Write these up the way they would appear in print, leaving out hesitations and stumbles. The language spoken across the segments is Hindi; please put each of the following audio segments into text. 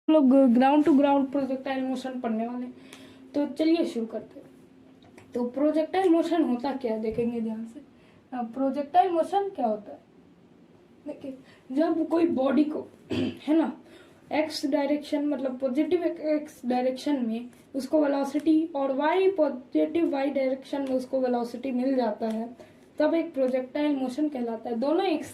लोग ground to ground projectile motion पढ़ने वाले। तो चलिए शुरू करते हैं। तो प्रोजेक्टाइल मोशन होता क्या है देखेंगे ध्यान से। प्रोजेक्टाइल मोशन क्या होता है, देखिए जब कोई बॉडी को है ना एक्स डायरेक्शन मतलब पॉजिटिव एक्स डायरेक्शन में उसको वेलोसिटी और वाई पॉजिटिव वाई डायरेक्शन में उसको वेलोसिटी मिल जाता है तब एक प्रोजेक्टाइल मोशन कहलाता है। दोनों एक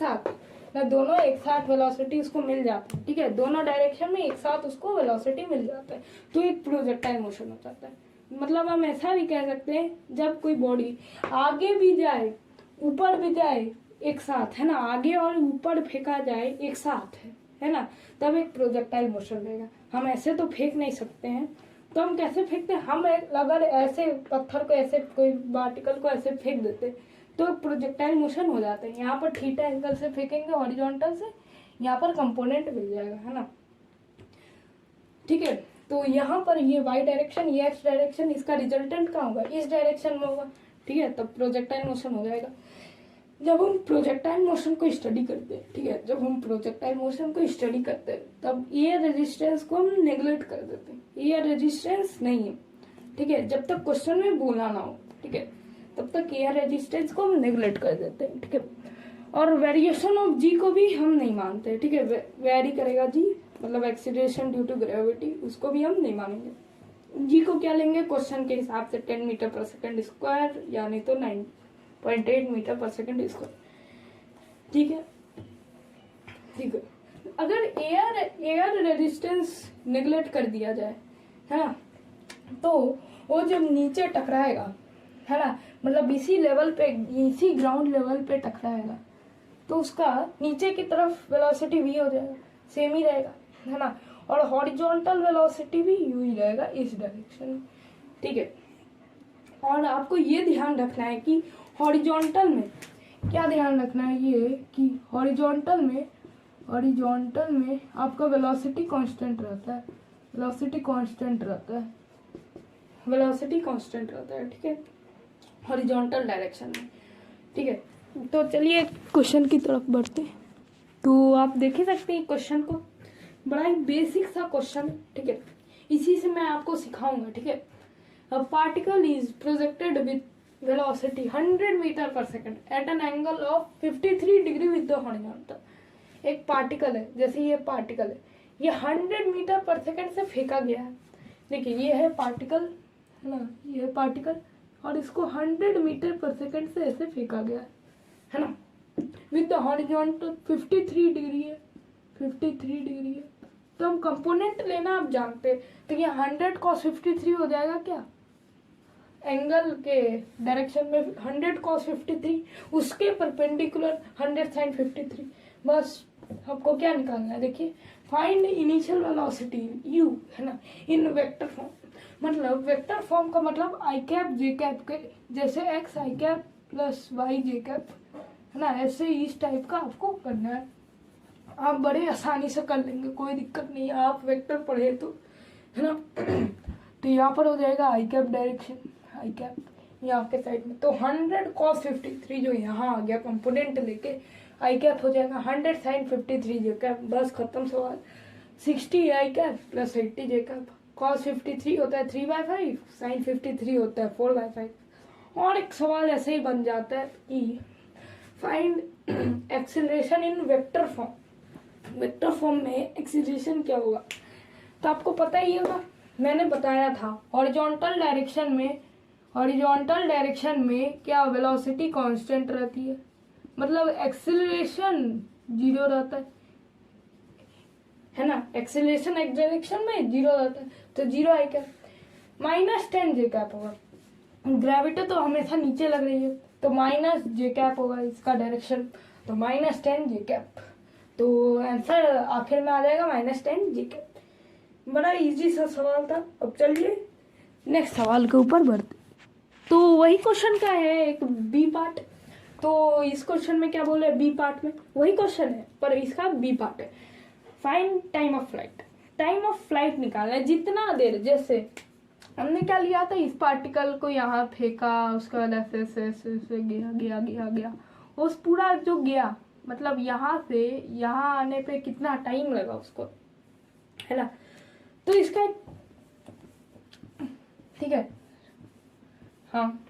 साथ वेलोसिटी उसको मिल जाती है, ठीक है, दोनों डायरेक्शन में एक साथ उसको वेलोसिटी मिल जाता है तो एक प्रोजेक्टाइल मोशन हो जाता है। मतलब हम ऐसा भी कह सकते हैं जब कोई बॉडी आगे भी जाए ऊपर भी जाए एक साथ, है ना, आगे और ऊपर फेंका जाए एक साथ है ना, तब एक प्रोजेक्टाइल मोशन रहेगा। हम ऐसे तो फेंक नहीं सकते हैं, तो हम कैसे फेंकते हैं, हम अगर ऐसे पत्थर को ऐसे कोई पार्टिकल को ऐसे फेंक देते तो प्रोजेक्टाइल मोशन हो जाता है। यहाँ पर थीटा एंगल से फेंकेंगे हॉरिजॉन्टल से, यहाँ पर कंपोनेंट मिल जाएगा, है ना, ठीक है। तो यहाँ पर ये वाई डायरेक्शन ये एक्स डायरेक्शन, इसका रिजल्टेंट कहाँ होगा, इस डायरेक्शन में होगा, ठीक है, तब प्रोजेक्टाइल मोशन हो जाएगा। जब हम प्रोजेक्टाइल मोशन को स्टडी करते हैं, ठीक है, जब हम प्रोजेक्टाइल मोशन को स्टडी करते हैं तब एयर रेजिस्टेंस को हम नेग्लेक्ट कर देते हैं। एयर रेजिस्टेंस नहीं है, ठीक है, जब तक क्वेश्चन में बोला ना हो, ठीक है, तब तक एयर रेजिस्टेंस को हम नेग्लेक्ट कर देते हैं, ठीक है। और वेरिएशन ऑफ जी को भी हम नहीं मानते, ठीक है, वेरी करेगा जी मतलब एक्सीलरेशन ड्यू टू ग्रेविटी, उसको भी हम नहीं मानेंगे। जी को क्या लेंगे क्वेश्चन के हिसाब से 10 मीटर पर सेकेंड स्क्वायर यानी तो 9.8 मीटर पर सेकेंड स्क्वायर, ठीक है, ठीक है। अगर एयर रेजिस्टेंस नेग्लेक्ट कर दिया जाए, है ना, तो वो जब नीचे टकराएगा, है ना, मतलब इसी लेवल पे इसी ग्राउंड लेवल पे टकराएगा तो उसका नीचे की तरफ वेलोसिटी v हो जाएगा, सेम ही रहेगा, है ना, और हॉरिजॉन्टल वेलोसिटी भी u ही रहेगा इस डायरेक्शन में, ठीक है। और आपको ये ध्यान रखना है कि हॉरिजॉन्टल में क्या ध्यान रखना है ये कि हॉरिजॉन्टल में आपका वेलोसिटी कांस्टेंट रहता है, वेलोसिटी कांस्टेंट रहता है, ठीक है, हॉरिजॉन्टल डायरेक्शन में, ठीक है। तो चलिए क्वेश्चन की तरफ बढ़ते हैं। तो आप देख ही सकते हैं क्वेश्चन को, बड़ा ही बेसिक सा क्वेश्चन, ठीक है, इसी से मैं आपको सिखाऊंगा, ठीक है। A particle is projected with velocity 100 metre पर second at an angle of 53 degree with the horizontal। एक पार्टिकल है, जैसे ये पार्टिकल है, ये 100 मीटर पर सेकेंड से फेंका गया है। देखिए ये है पार्टिकल, है ना, ये है पार्टिकल और इसको 100 मीटर पर सेकेंड से ऐसे फेंका गया है ना, विद द हॉरिजॉन्टल 53 डिग्री है, 53 डिग्री है। तो हम कंपोनेंट लेना आप जानते हैं, तो ये 100 cos 53 हो जाएगा क्या, एंगल के डायरेक्शन में 100 cos 53, उसके परपेंडिकुलर 100 sin 53। बस आपको क्या निकालना है, देखिए फाइंड इनिशियल वेलोसिटी u, है ना, इन वेक्टर फॉर्म। मतलब वेक्टर फॉर्म का मतलब आई कैप जे कैप के जैसे x आई कैप प्लस वाई जे कैप, है ना, ऐसे इस टाइप का आपको करना है। आप बड़े आसानी से कर लेंगे, कोई दिक्कत नहीं है, आप वेक्टर पढ़े तो, है ना। तो यहाँ पर हो जाएगा आई कैप डायरेक्शन, आई कैप यहाँ के साइड में, तो 100 cos 53 जो यहाँ आ गया कंपोनेंट लेके आई कैप हो जाएगा 100 sin 53 जे कैप, बस खत्म सवाल। 60 आई कैप प्लस 80 जे कैप, cos 53 होता है 3/5, sin 53 होता है 4/5। और एक सवाल ऐसे ही बन जाता है कि फाइंड एक्सीलरेशन इन वेक्टर फॉर्म। वेक्टर फॉर्म में एक्सीलरेशन क्या होगा, तो आपको पता ही होगा, मैंने बताया था हॉरिजॉन्टल डायरेक्शन में क्या वेलोसिटी कांस्टेंट रहती है, मतलब एक्सीलरेशन 0 रहता है ना, एक्सीलरेशन एक्स डायरेक्शन में 0 रहता है, तो 0 आई कैप -10 जे कैप होगा। ग्रेविटी तो हमेशा नीचे लग रही है तो माइनस जे कैप होगा इसका डायरेक्शन, तो -10 जे कैप, तो आंसर आखिर में आ जाएगा -10 जे कैप। बड़ा इजी सा सवाल था। अब चलिए नेक्स्ट सवाल के ऊपर बढ़ते। तो वही क्वेश्चन का है एक बी पार्ट, तो इस क्वेश्चन में क्या बोले, बी पार्ट में वही क्वेश्चन है पर इसका बी पार्ट है। Find time of flight, time of flight निकालना है, जितना देर, जैसे हमने क्या लिया था, इस पार्टिकल को यहाँ फेंका, उसके बाद ऐसे ऐसे ऐसे ऐसे गया गया गया गया, उस पूरा जो गया मतलब यहाँ से यहाँ आने पे कितना टाइम लगा उसको, है ना, तो इसका ठीक है। हाँ,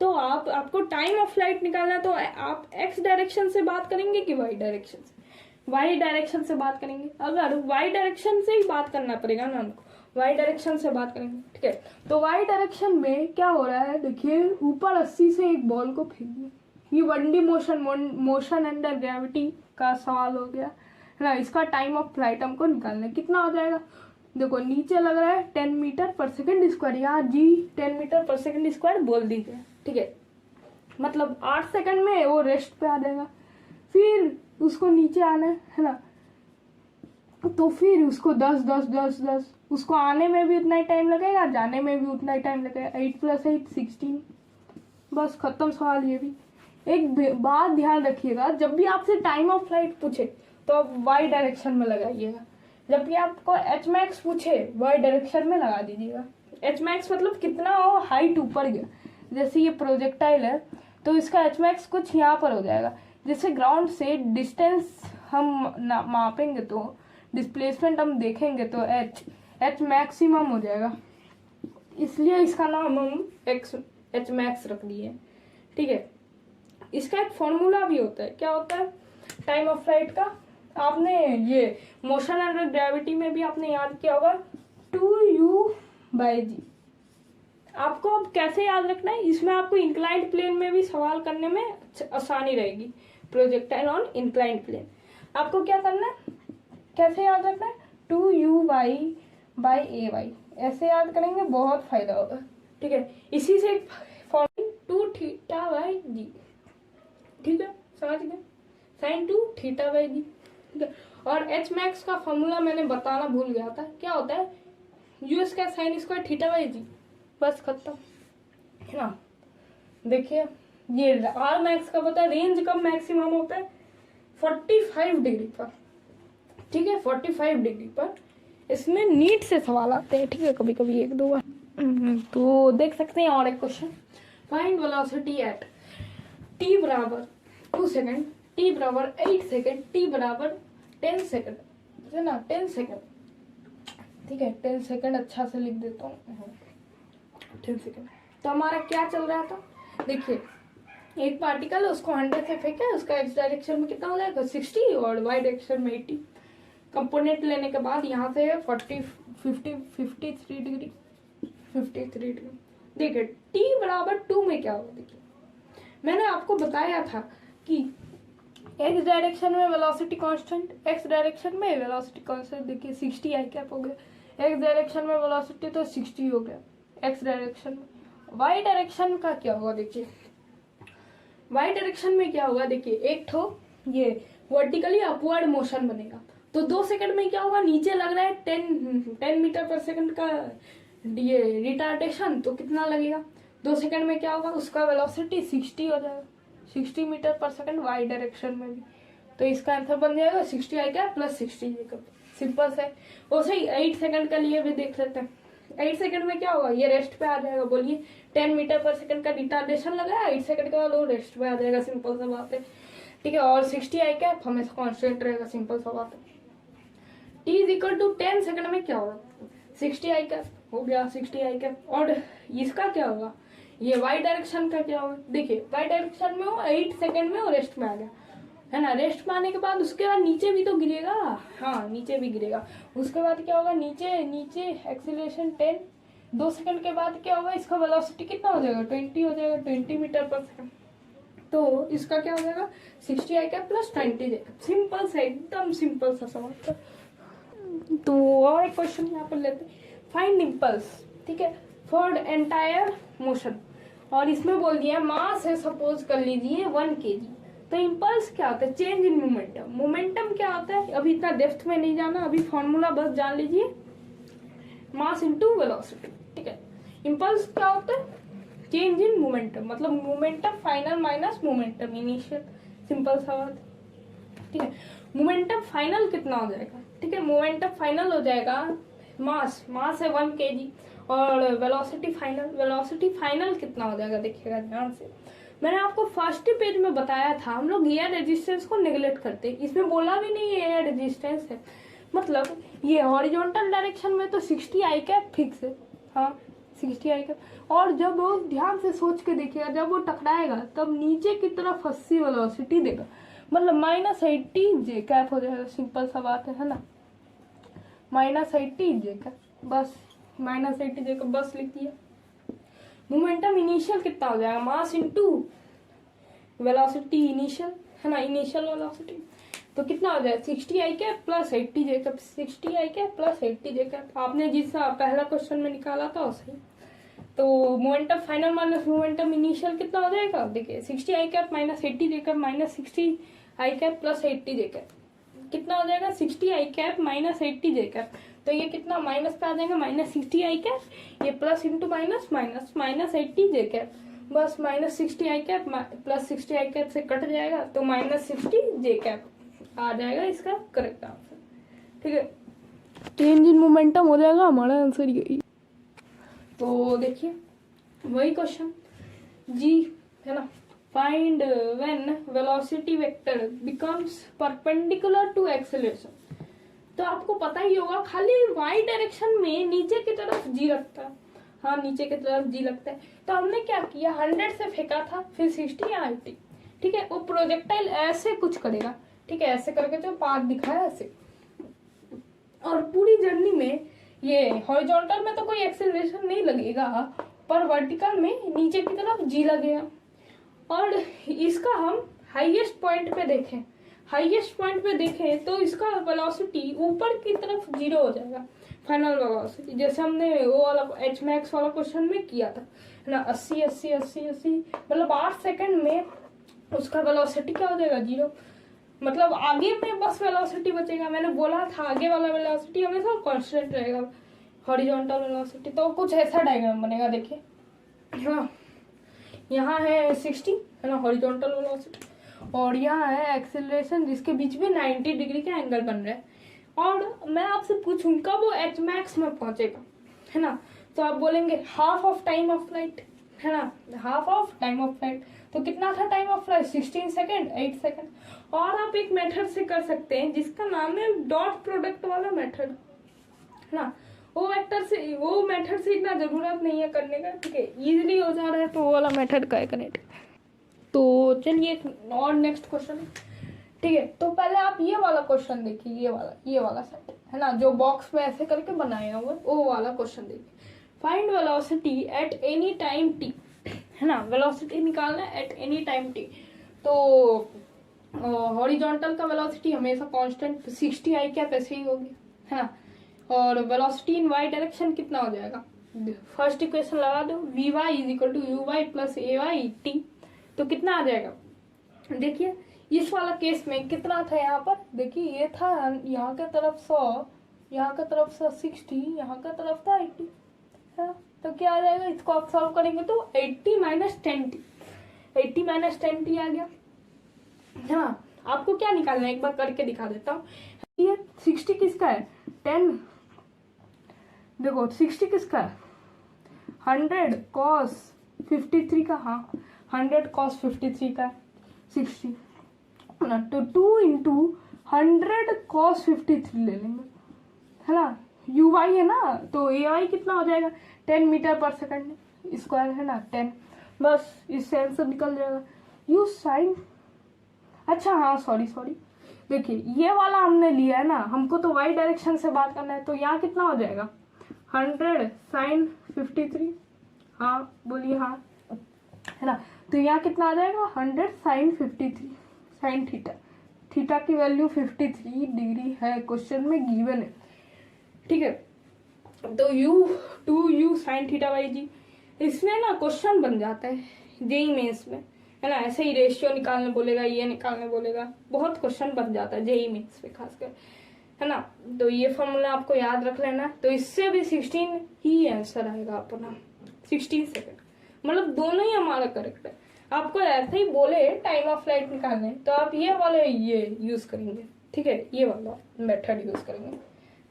तो आपको टाइम ऑफ फ्लाइट निकालना है, तो आप एक्स डायरेक्शन से बात करेंगे कि वाई डायरेक्शन से? वाई डायरेक्शन से बात करेंगे। अगर वाई डायरेक्शन से ही बात करना पड़ेगा ना हमको, वाई डायरेक्शन से बात करेंगे, ठीक है। तो वाई डायरेक्शन में क्या हो रहा है, देखिए ऊपर 80 से एक बॉल को फेंक दिया। ये 1D मोशन अंडर ग्रेविटी का सवाल हो गया है ना। इसका टाइम ऑफ फ्लाइट हमको निकालना है, कितना हो जाएगा। देखो नीचे लग रहा है 10 मीटर पर सेकेंड स्क्वायर, यहाँ जी 10 मीटर पर सेकेंड स्क्वायर बोल दीजिए, ठीक है। मतलब 8 सेकंड में वो रेस्ट पे आ जाएगा। फिर उसको नीचे आना है ना, तो फिर उसको 10 10 10 10 उसको आने में भी उतना ही टाइम लगेगा, जाने में भी उतना ही टाइम लगेगा। 8 + 8 16, बस खत्म सवाल। ये भी एक बात ध्यान रखिएगा, जब भी आपसे टाइम ऑफ फ्लाइट पूछे तो आप वाई डायरेक्शन में लगाइएगा। जब भी आपको एच मैक्स पूछे वाई डायरेक्शन में लगा दीजिएगा। एच मैक्स मतलब कितना हो हाइट ऊपर गया। जैसे ये प्रोजेक्टाइल है तो इसका एच मैक्स कुछ यहाँ पर हो जाएगा। जैसे ग्राउंड से डिस्टेंस हम मापेंगे तो डिस्प्लेसमेंट हम देखेंगे तो एच मैक्सिमम हो जाएगा, इसलिए इसका नाम हम एच मैक्स रख दिए, ठीक है। इसका एक फॉर्मूला भी होता है, क्या होता है टाइम ऑफ फ्लाइट का। आपने ये मोशन अंडर ग्रेविटी में भी आपने याद किया होगा, 2u/g। आपको अब कैसे याद रखना है, इसमें आपको इंक्लाइंड प्लेन में भी सवाल करने में आसानी रहेगी। प्रोजेक्टाइल ऑन इंक्लाइंड प्लेन आपको क्या करना है, कैसे याद रखना है, 2u/ay, ऐसे याद करेंगे, बहुत फायदा होगा, ठीक है। इसी से फॉर्मिंग 2θ/g, ठीक है, समझ गए, sin 2θ/g, ठीक है। और एच मैक्स का फॉर्मूला मैंने बताना भूल गया था, क्या होता है, यूएस का sin स्क्वायर θ/g, बस खत्म, है ना। देखिए ये आर मैक्स का पता है, रेंज कब मैक्सिमम होता है, 45 डिग्री पर, ठीक है, 45 डिग्री पर। इसमें नीट से सवाल आते हैं, ठीक है, कभी कभी 1-2 बार। तो देख सकते हैं और एक question, find velocity at t बराबर 2 सेकेंड, t बराबर 8 सेकेंड, t बराबर 10 सेकेंड, है ना, 10 सेकेंड, ठीक है, 10 सेकेंड अच्छा से लिख देता हूँ, 10 सेकेंड। तो हमारा क्या चल रहा था, देखिए एक पार्टिकल है, उसको 100 से फेंका, उसका एक्स डायरेक्शन में कितना हो जाएगा 60 और वाई डायरेक्शन में 80। कंपोनेंट लेने के बाद यहाँ से 53 डिग्री, 53 डिग्री। देखिए t बराबर 2 में क्या होगा, देखिए मैंने आपको बताया था कि एक्स डायरेक्शन में वेलोसिटी कांस्टेंट, एक्स डायरेक्शन में वेलोसिटी कांस्टेंट, देखिए 60 आई कैप हो गया। एक्स डायरेक्शन में वेलोसिटी तो 60 हो गया एक्स डायरेक्शन में। वाई डायरेक्शन का क्या होगा, देखिए वाई डायरेक्शन में क्या होगा, देखिए एक ठो ये वर्टिकली अपवर्ड मोशन बनेगा, तो 2 सेकंड में क्या होगा, नीचे लग रहा है 10 मीटर पर सेकंड का ये रिटार्डेशन, तो कितना लगेगा 2 सेकंड में क्या होगा, उसका वेलोसिटी 60 हो जाएगा, 60 मीटर पर सेकंड वाई डायरेक्शन में भी। तो इसका आंसर बन जाएगा 60 आई कैप प्लस 60 जे कैप, सिंपल से। वैसे ही 8 सेकंड का लिए भी देख सकते हैं, 8 सेकंड में क्या होगा, ये रेस्ट पे आ जाएगा, बोलिए 10 मीटर पर सेकंड का रिटार्डेशन लगा, 8 सेकंड के बाद वो रेस्ट पे आ जाएगा, सिंपल सा बात है, ठीक है। और 60 आई कैप हमेशा कांस्टेंट रहेगा, सिंपल सा बात है। t = 10 सेकंड में क्या होगा, 60 आई कैप हो गया, 60 आई कैप। और इसका क्या होगा, ये वाई डायरेक्शन का क्या होगा, देखिए वाई डायरेक्शन में वो 8 सेकंड में वो रेस्ट में आ गया, है ना। रेस्ट में आने के बाद उसके बाद नीचे भी तो गिरेगा, हाँ नीचे भी गिरेगा। उसके बाद क्या होगा, नीचे एक्सीलरेशन 10, 2 सेकंड के बाद क्या होगा, इसका वेलोसिटी कितना हो जाएगा 20 हो जाएगा, 20 मीटर पर सेकंड। तो इसका क्या हो जाएगा 60 आई कैप प्लस 20 जे, सिंपल सा, एकदम सिंपल सा सवाल था। तो और एक क्वेश्चन यहाँ पर लेते हैं, फाइंड इम्पल्स, ठीक है, फॉर एंटायर मोशन। और इसमें बोल दिया मास है, सपोज कर लीजिए 1 kg। तो इम्पल्स क्या होता है, चेंज इन मोमेंटम। मोमेंटम क्या होता है, अभी इतना डेप्थ में नहीं जाना, अभी फॉर्मूला बस जान लीजिए, मास इनटू वेलोसिटी, ठीक है। इम्पल्स क्या होता है, चेंज इन मोमेंटम, मतलब momentum final minus momentum initial, simple सा बात, ठीक है। मोमेंटम फाइनल कितना हो जाएगा, ठीक है, मोमेंटम फाइनल हो जाएगा, मास है 1 kg, और वेलोसिटी फाइनल कितना हो जाएगा, देखिएगा ध्यान से। मैंने आपको फर्स्ट पेज में बताया था, हम लोग एयर रेजिस्टेंस को नेग्लेक्ट करते हैं, इसमें बोला भी नहीं है एयर रेजिस्टेंस है, मतलब ये हॉरिजॉन्टल डायरेक्शन में तो 60 आई कैप फिक्स है, हाँ 60 आई कैप। और जब वो ध्यान से सोच के देखिएगा, जब वो टकराएगा तब नीचे की तरफ 80 वेलोसिटी देगा, मतलब -80 जे कैप हो जाएगा। सिंपल सा बात है ना, -80 जे कैप, बस -80 जे कैप बस लिख दिया। मोमेंटम इनिशियल कितना हो जाएगा, मास इनटू वेलोसिटी इनिशियल, है ना, इनिशियल वेलोसिटी। तो कितना हो जाएगा 60 आई कैप प्लस 80 जे कैप, 60 आई कैप प्लस 80 जे कैप। आपने जिस पहला क्वेश्चन में निकाला था वैसे ही। तो momentum final minus momentum initial कितना हो जाएगा, देखिए 60 आई कैप माइनस 80 जे कैप माइनस 60 आई कैप प्लस 80 जे कैप कितना हो जाएगा 60 आई कैप माइनस 80 जे कैप। तो ये कितना माइनस पे आ जाएगा, -60 आई कैप, ये प्लस इंटू माइनस माइनस -80 जे कैप, बस -60 आई कैप प्लस 60 आई कैप से कट जाएगा तो -60 जे कैप आ जाएगा इसका करेक्ट आंसर। ठीक है, चेंज इन मोमेंटम हो जाएगा हमारा आंसर यही। तो देखिए वही क्वेश्चन जी, है ना, find when velocity vector becomes perpendicular to acceleration. तो आपको पता ही होगा खाली वाई डायरेक्शन में नीचे की तरफ जी लगता है, हाँ नीचे की तरफ जी लगता है। तो हमने क्या किया, 100 से फेंका था, फिर 60 या 80, ठीक है। वो प्रोजेक्टाइल ऐसे कुछ करेगा, ठीक है, ऐसे करके जो पाथ दिखाया ऐसे। और पूरी जर्नी में ये हॉरिजॉन्टल में तो कोई एक्सेलरेशन नहीं लगेगा, पर वर्टिकल में नीचे की तरफ जी लगेगा। और इसका हम हाईएस्ट पॉइंट पे देखें, हाईएस्ट पॉइंट पे देखें तो इसका वेलोसिटी ऊपर की तरफ 0 हो जाएगा, फाइनल वेलोसिटी, जैसे हमने वो वाला एच मैक्स वाला क्वेश्चन में किया था, है ना, 80 80 80 80, मतलब 8 सेकंड में उसका वेलोसिटी क्या हो जाएगा 0, मतलब आगे में बस वेलोसिटी बचेगा। मैंने बोला था आगे वाला वेलोसिटी हमेशा कांस्टेंट रहेगा, हॉरिजॉन्टल वेलोसिटी। तो कुछ ऐसा डायग्राम बनेगा, देखिए हाँ, यहाँ है 60, है ना, हॉरिजॉन्टल वेलोसिटी, और यहाँ है एक्सेलरेशन जिसके बीच में 90 डिग्री का एंगल बन रहा है। और मैं आपसे पूछूं कब वो एच मैक्स में पहुंचेगा, है ना, तो आप बोलेंगे half of time of flight, है ना, half of time of flight. तो कितना था time of flight, 16 second 8 second. और आप एक मेथड से कर सकते हैं जिसका नाम है डॉट प्रोडक्ट वाला मेथड, है ना, वो मेथड से इतना जरूरत नहीं है करने का, ठीक है, इजीली हो जा रहा है, तो वो वाला मेथड का है कनेक्ट। तो चलिए और नेक्स्ट क्वेश्चन, ठीक है। तो पहले आप ये वाला क्वेश्चन देखिए, ये वाला सेट, है ना, जो बॉक्स में ऐसे करके बनाया हुआ वो वाला क्वेश्चन देखिए। Find velocity at any time T, है ना, वेलोसिटी निकालना है एट एनी टाइम टी। तो हॉरिजॉन्टल का वेलोसिटी हमेशा कांस्टेंट 60 आई कैप ऐसे ही होगी, है ना। और वेलोसिटी इन वाई डायरेक्शन कितना हो जाएगा, फर्स्ट इक्वेशन लगा दो, v y is equal to u y plus a y t. तो कितना आ जाएगा, देखिए इस वाला केस में कितना था यहाँ पर, देखिए ये था यहाँ का तरफ 100, यहाँ का तरफ 60, यहाँ का तरफ था 80, है। तो क्या आ जाएगा, इसको आप सॉल्व करेंगे तो 80 माइनस 10t, 80 माइनस 10t आ गया। हाँ, आपको क्या निकालना है एक बार करके दिखा देता हूँ। ये 60 किसका है, 10, देखो 60 किसका है, 100 cos 53 का, हाँ 100 cos 53 का 60 ना, तो 2 इंटू 100 cos 53 ले लेंगे, है ना। यू वाई है ना, तो ए वाई कितना हो जाएगा 10 मीटर पर सेकंड स्क्वायर, है ना 10, बस इससे आंसर निकल जाएगा। यू साइन, अच्छा हाँ सॉरी देखिए ये वाला हमने लिया है ना, हमको तो वाई डायरेक्शन से बात करना है, तो यहाँ कितना हो जाएगा 100 साइन 53, हाँ बोलिए हाँ, है ना। तो यहाँ कितना आ जाएगा 100 साइन 53 साइन थीटा की वैल्यू 53 डिग्री है, क्वेश्चन में गिवन है, ठीक है। तो u साइन थीटा बाई जी, इसमें ना क्वेश्चन बन जाता है जेई मेंस में, है ना, ऐसे ही रेशियो निकालने बोलेगा, ये निकालने बोलेगा, बहुत क्वेश्चन बन जाता है जेई मेंस में खासकर, है ना। तो ये फॉर्मूला आपको याद रख लेना। तो इससे भी 16 ही आंसर आएगा अपना, 16 सेकेंड, मतलब दोनों ही हमारा करेक्ट है। आपको ऐसे ही बोले टाइम ऑफ फ्लाइट निकालने तो आप ये वाले ये यूज करेंगे, ठीक है, ये वाला मेथड यूज करेंगे,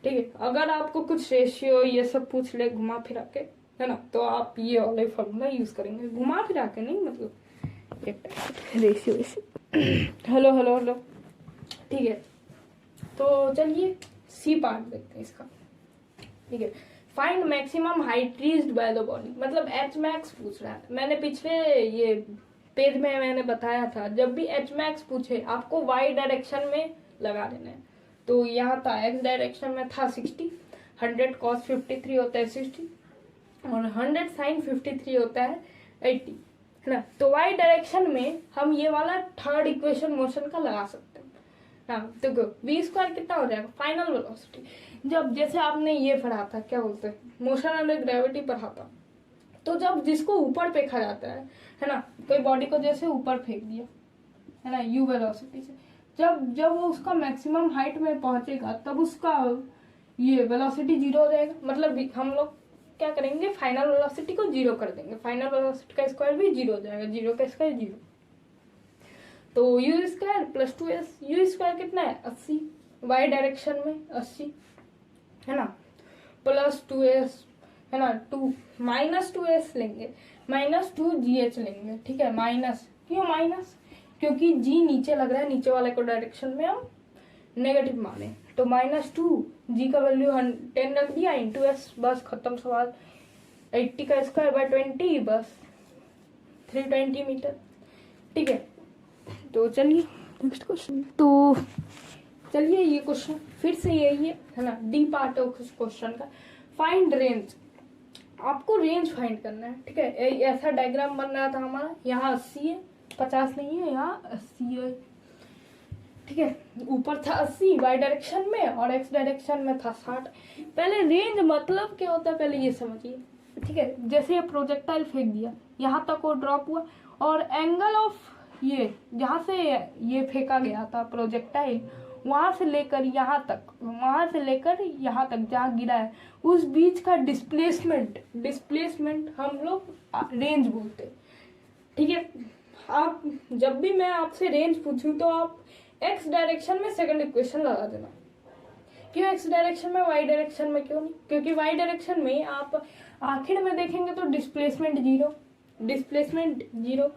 ठीक है। अगर आपको कुछ रेशियो ये सब पूछ ले घुमा फिरा के, है ना, तो आप ये वाले फॉर्मूला यूज करेंगे, घुमा फिरा के नहीं, मतलब रेशियो हेलो, ठीक है। तो चलिए सी पार्ट देखते हैं इसका, ठीक है। Find maximum height reached by the body, मतलब एच मैक्स पूछ रहा है। मैंने पिछले ये पेज में मैंने बताया था, जब भी एच मैक्स पूछे आपको वाई डायरेक्शन में लगा देना है। तो यहाँ था एक्स डायरेक्शन में था 60, 100 cos 53 होता है 60, और 100 sin 53 होता है 80, है ना। तो वाई डायरेक्शन में हम ये वाला थर्ड इक्वेशन मोशन का लगा सकते हैं। हाँ, तो v स्क्वायर कितना हो जाएगा, फाइनल वेलोसिटी। जब जैसे आपने ये पढ़ा था, क्या बोलते हैं, मोशन अंडर ग्रेविटी पढ़ा था, तो जब जिसको ऊपर फेंका जाता है ना, कोई बॉडी को जैसे ऊपर फेंक दिया, है ना, u वेलोसिटी से, जब वो उसका मैक्सिमम हाइट में पहुंचेगा तब उसका ये वेलोसिटी 0 हो जाएगा। मतलब हम लोग क्या करेंगे, फाइनल वेलोसिटी को 0 कर देंगे, फाइनल वेलोसिटी का स्क्वायर भी 0 हो जाएगा, 0 का स्क्वायर 0। तो you square plus 2s, you square कितना है 80, वाई डायरेक्शन में 80, है ना, प्लस 2s, है ना, 2 माइनस 2s लेंगे, माइनस 2gh लेंगे, ठीक है। माइनस क्यों माइनस, क्योंकि g नीचे लग रहा है, नीचे वाले को डायरेक्शन में हम नेगेटिव माने, तो माइनस 2, g का वैल्यू 10 रख दिया, इंटू s, बस खत्म सवाल। 80 का स्क्वायर बाय 20, बस 320 मीटर, ठीक है। तो चलिए नेक्स्ट क्वेश्चन, तो चलिए ये क्वेश्चन फिर से यही है ना, डी पार्ट ऑफ क्वेश्चन का। फाइंड रेंज, आपको रेंज फाइंड करना है, ठीक है। ऐसा डायग्राम बन रहा था हमारा, यहाँ 80 है, 50 नहीं है, यहाँ 80 है, ठीक है। ऊपर था 80 वाई डायरेक्शन में और एक्स डायरेक्शन में था 60। पहले रेंज मतलब क्या होता है पहले ये समझिए, ठीक है। जैसे ये प्रोजेक्टाइल फेंक दिया, यहाँ तक वो ड्रॉप हुआ, और एंगल ऑफ ये जहाँ से ये फेंका गया था प्रोजेक्टाइल, वहां से लेकर यहाँ तक, वहां से लेकर यहाँ तक जहाँ गिरा है, उस बीच का डिस्प्लेसमेंट हम लोग रेंज बोलते हैं, ठीक है। आप जब भी मैं आपसे रेंज पूछूं तो आप एक्स डायरेक्शन में सेकंड इक्वेशन लगा देना। क्यों एक्स डायरेक्शन में, वाई डायरेक्शन में क्यों नहीं, क्योंकि वाई डायरेक्शन में आप आखिर में देखेंगे तो डिस्प्लेसमेंट जीरो,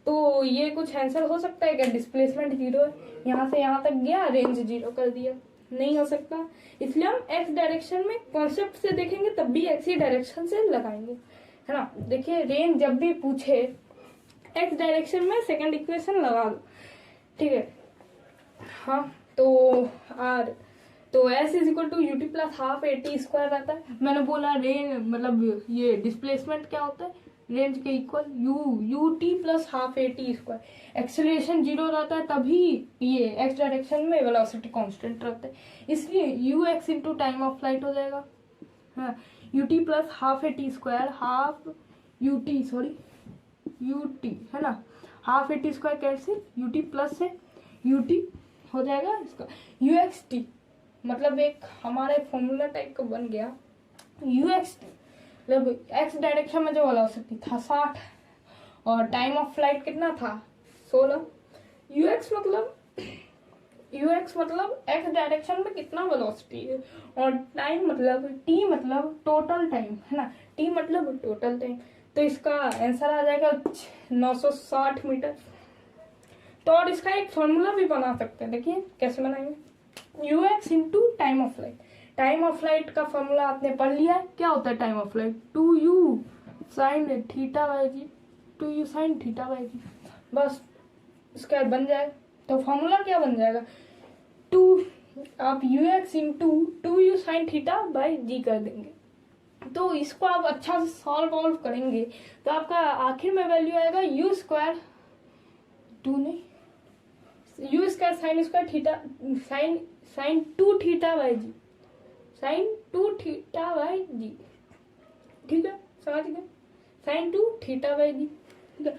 तो ये कुछ आंसर हो सकता है क्या, डिस्प्लेसमेंट 0 है, यहाँ से यहाँ तक गया, रेंज 0 कर दिया, नहीं हो सकता। इसलिए हम एक्स डायरेक्शन में कॉन्सेप्ट से देखेंगे तब भी एक्स ही डायरेक्शन से लगाएंगे, है ना। देखिए रेंज जब भी पूछे एक्स डायरेक्शन में सेकंड इक्वेशन लगा दो, ठीक है। हाँ, तो s is equal to u t plus half a t square रहता है। मैंने बोला रेंज मतलब ये डिस्प्लेसमेंट क्या होता है, रेंज के equal U T plus half a t square. Acceleration 0 रहता है तभी ये एक्स डायरेक्शन में वेलोसिटी कांस्टेंट रहता है, इसलिए you X into time of flight हो जाएगा, हाँ, U T plus half a t square, half U T है ना, हाफ एटी स्क्वायर कैसे, यू टी प्लस से यू टी हो जाएगा इसका यू एक्स टी, मतलब एक हमारे फॉर्मूला टाइप का बन गया यू एक्स टी। मतलब एक्स डायरेक्शन में जो वेलोसिटी था 60 और टाइम ऑफ फ्लाइट कितना था 16। यू एक्स मतलब एक्स डायरेक्शन में कितना वेलोसिटी है, और टाइम मतलब टी मतलब टोटल टाइम, है ना, टी मतलब टोटल टाइम। तो इसका आंसर आ जाएगा 960 मीटर। तो और इसका एक फॉर्मूला भी बना सकते हैं, देखिए कैसे बनाएंगे, U X into time of flight. Time of flight का फॉर्मूला आपने पढ़ लिया है, क्या होता है time of flight, 2u sin theta by G, 2u sin theta by G, बस इसका बन जाए। तो फॉर्मूला क्या बन जाएगा, 2 आप U X into 2u sin theta by G कर देंगे। तो इसको आप अच्छा से सॉल्व करेंगे तो आपका आखिर में वैल्यू आएगा यू स्क्वायर 2 नहीं, U square sine square theta sine 2 theta by G, sine 2 theta by G, ठीक है, समझ गए, साइन 2 थीटा बाई जी, ठीक है।